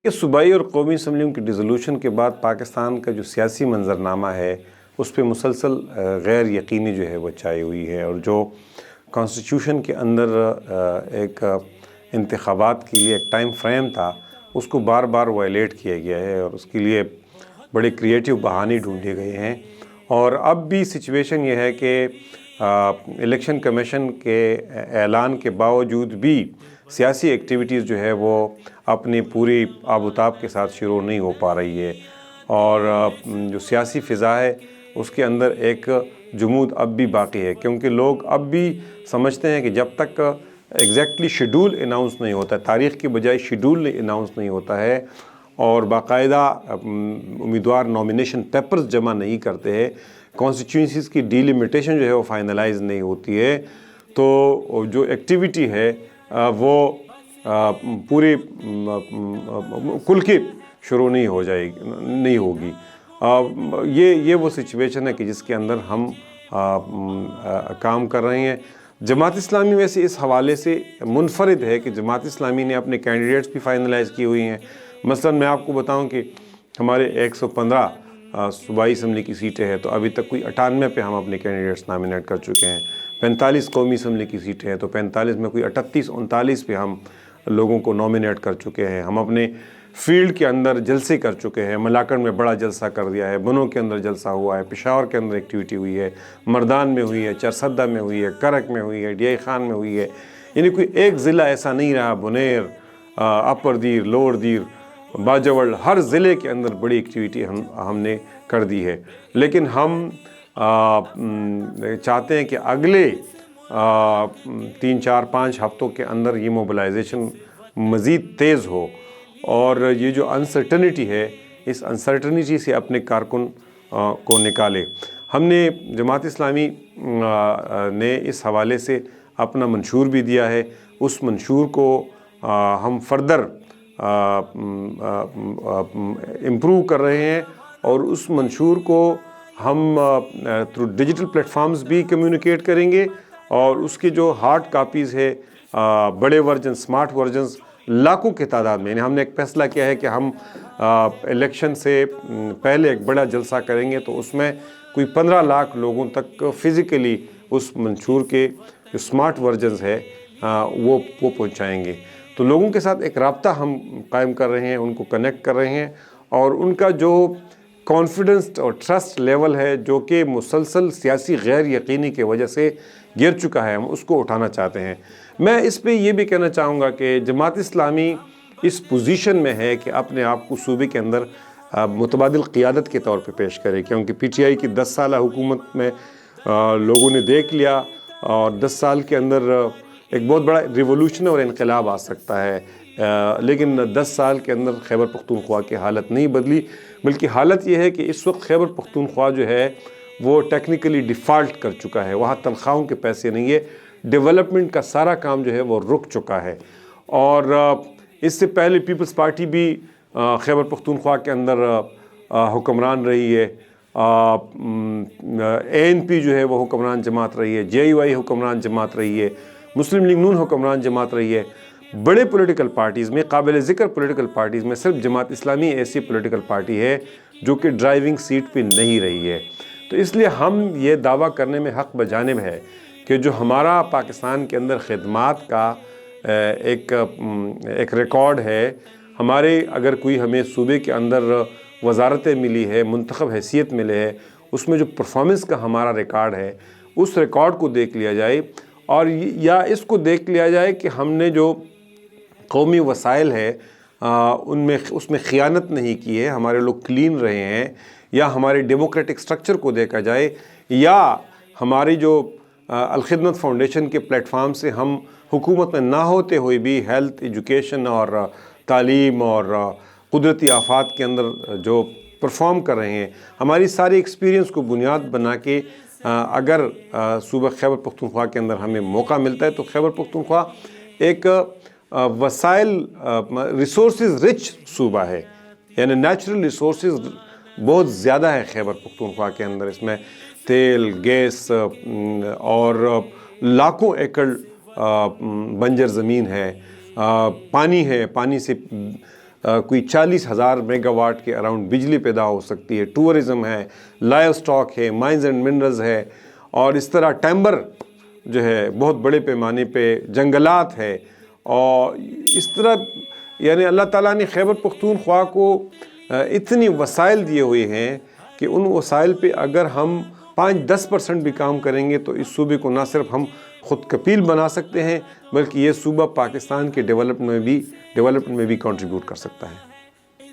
کہ صوبائی اور قومی اسمبلیوں کی ڈیزولوشن کے بعد پاکستان کا جو سیاسی منظرنامہ ہے اس پہ مسلسل غیر یقینی جو ہے وہ چھائی ہوئی ہے، اور جو کانسٹیٹیوشن کے اندر ایک انتخابات کے لیے ایک ٹائم فریم تھا اس کو بار بار وائلیٹ کیا گیا ہے، اور اس کے لیے بڑے کریٹیو بہانے ڈھونڈے گئے ہیں۔ اور اب بھی سچویشن یہ ہے کہ الیکشن کمیشن کے اعلان کے باوجود بھی سیاسی ایکٹیویٹیز جو ہے وہ اپنی پوری آب و تاب کے ساتھ شروع نہیں ہو پا رہی ہے، اور جو سیاسی فضا ہے اس کے اندر ایک جمود اب بھی باقی ہے، کیونکہ لوگ اب بھی سمجھتے ہیں کہ جب تک ایگزیکٹلی شیڈول اناؤنس نہیں ہوتا ہے، تاریخ کی بجائے شیڈول اناؤنس نہیں ہوتا ہے، اور باقاعدہ امیدوار نامینیشن پیپرز جمع نہیں کرتے ہیں، کانسٹیچوئنسیز کی ڈیلیمیٹیشن جو ہے وہ فائنلائز نہیں ہوتی ہے، تو جو ایکٹیویٹی ہے وہ پوری کل کی شروع نہیں ہوگی۔ یہ وہ سچویشن ہے کہ جس کے اندر ہم کام کر رہے ہیں۔ جماعت اسلامی ویسے اس حوالے سے منفرد ہے کہ جماعت اسلامی نے اپنے کینڈیڈیٹس بھی فائنلائز کی ہوئی ہیں۔ مثلا میں آپ کو بتاؤں کہ ہمارے 115 صوبائی اسمبلی کی سیٹیں ہیں، تو ابھی تک کوئی 98 پہ ہم اپنے کینڈیڈیٹس نامینیٹ کر چکے ہیں۔ 45 قومی اسمبلی کی سیٹیں ہیں، تو 45 میں کوئی 38-39 پہ ہم لوگوں کو نامینیٹ کر چکے ہیں۔ ہم اپنے فیلڈ کے اندر جلسے کر چکے ہیں، ملاکنڈ میں بڑا جلسہ کر دیا ہے، بنوں کے اندر جلسہ ہوا ہے، پشاور کے اندر ایکٹیویٹی ہوئی ہے، مردان میں ہوئی ہے، چرسدہ میں ہوئی ہے، کرک میں ہوئی ہے، ڈی خان میں ہوئی ہے۔ یعنی کوئی ایک ضلع ایسا نہیں رہا، بنیر، اپر دیر، لوور دیر، باجوڑ، ہر ضلع کے اندر بڑی ایکٹیویٹی ہم نے کر دی ہے۔ لیکن ہم چاہتے ہیں کہ اگلے 3-4-5 ہفتوں کے اندر یہ موبلائزیشن مزید تیز ہو، اور یہ جو انسرٹنٹی ہے اس انسرٹنٹی سے اپنے کارکن کو نکالے۔ ہم نے جماعت اسلامی نے اس حوالے سے اپنا منشور بھی دیا ہے، اس منشور کو ہم فردر امپروو کر رہے ہیں، اور اس منشور کو ہم تھرو ڈیجیٹل پلیٹ فارمز بھی کمیونیکیٹ کریں گے، اور اس کے جو ہارڈ کاپیز ہے، بڑے ورژن، سمارٹ ورژنز لاکھوں کی تعداد میں، یعنی ہم نے ایک فیصلہ کیا ہے کہ ہم الیکشن سے پہلے ایک بڑا جلسہ کریں گے، تو اس میں کوئی 15 لاکھ لوگوں تک فزیکلی اس منشور کے جو سمارٹ ورژنز ہے وہ پہنچائیں گے۔ تو لوگوں کے ساتھ ایک رابطہ ہم قائم کر رہے ہیں، ان کو کنیکٹ کر رہے ہیں، اور ان کا جو کانفیڈنس اور ٹرسٹ لیول ہے جو کہ مسلسل سیاسی غیر یقینی کی وجہ سے گر چکا ہے، ہم اس کو اٹھانا چاہتے ہیں۔ میں اس پہ یہ بھی کہنا چاہوں گا کہ جماعت اسلامی اس پوزیشن میں ہے کہ اپنے آپ کو صوبے کے اندر متبادل قیادت کے طور پہ پیش کرے، کیونکہ پی ٹی آئی کی 10 سالہ حکومت میں لوگوں نے دیکھ لیا، اور 10 سال کے اندر ایک بہت بڑا ریولوشن اور انقلاب آ سکتا ہے، لیکن 10 سال کے اندر خیبر پختونخوا کی حالت نہیں بدلی، بلکہ حالت یہ ہے کہ اس وقت خیبر پختونخوا جو ہے وہ ٹیکنیکلی ڈیفالٹ کر چکا ہے، وہاں تنخواہوں کے پیسے نہیں ہے، ڈیولپمنٹ کا سارا کام جو ہے وہ رک چکا ہے۔ اور اس سے پہلے پیپلز پارٹی بھی خیبر پختونخوا کے اندر حکمران رہی ہے، اے این پی جو ہے وہ حکمران جماعت رہی ہے، جے یو آئی حکمران جماعت رہی ہے، مسلم لیگ نون حکمران جماعت رہی ہے۔ بڑے پولیٹیکل پارٹیز میں، قابل ذکر پولیٹیکل پارٹیز میں صرف جماعت اسلامی ایسی پولیٹیکل پارٹی ہے جو کہ ڈرائیونگ سیٹ پہ نہیں رہی ہے۔ تو اس لیے ہم یہ دعویٰ کرنے میں حق بجانب ہے کہ جو ہمارا پاکستان کے اندر خدمات کا ایک ریکارڈ ہے، ہمارے اگر کوئی ہمیں صوبے کے اندر وزارتیں ملی ہے، منتخب حیثیت ملے ہے، اس میں جو پرفارمنس کا ہمارا ریکارڈ ہے، اس ریکارڈ کو دیکھ لیا جائے، اور یا اس کو دیکھ لیا جائے کہ ہم نے جو قومی وسائل ہے اس میں خیانت نہیں کی ہے، ہمارے لوگ کلین رہے ہیں، یا ہمارے ڈیموکریٹک سٹرکچر کو دیکھا جائے، یا ہماری جو الخدمت فاؤنڈیشن کے پلیٹ فارم سے ہم حکومت میں نہ ہوتے ہوئے بھی ہیلتھ، ایجوکیشن اور تعلیم اور قدرتی آفات کے اندر جو پرفارم کر رہے ہیں، ہماری ساری ایکسپیرینس کو بنیاد بنا کے اگر صوبہ خیبر پختونخوا کے اندر ہمیں موقع ملتا ہے تو خیبر پختونخوا ایک وسائل ریسورسز رچ صوبہ ہے، یعنی نیچرل ریسورسز بہت زیادہ ہے خیبر پختونخوا کے اندر، اس میں تیل، گیس اور لاکھوں ایکڑ بنجر زمین ہے، پانی ہے، پانی سے کوئی 40,000 میگا واٹ کے اراؤنڈ بجلی پیدا ہو سکتی ہے. ٹورزم ہے, لائیو سٹاک ہے, مائنز اینڈ منرلز ہے, اور اس طرح ٹیمبر جو ہے بہت بڑے پیمانے پہ, جنگلات ہے. اور اس طرح یعنی اللہ تعالیٰ نے خیبر پختونخوا کو اتنی وسائل دیے ہوئے ہیں کہ ان وسائل پہ اگر ہم 5-10% بھی کام کریں گے تو اس صوبے کو نہ صرف ہم خود کفیل بنا سکتے ہیں بلکہ یہ صوبہ پاکستان کے ڈیولپمنٹ میں بھی کنٹریبیوٹ کر سکتا ہے.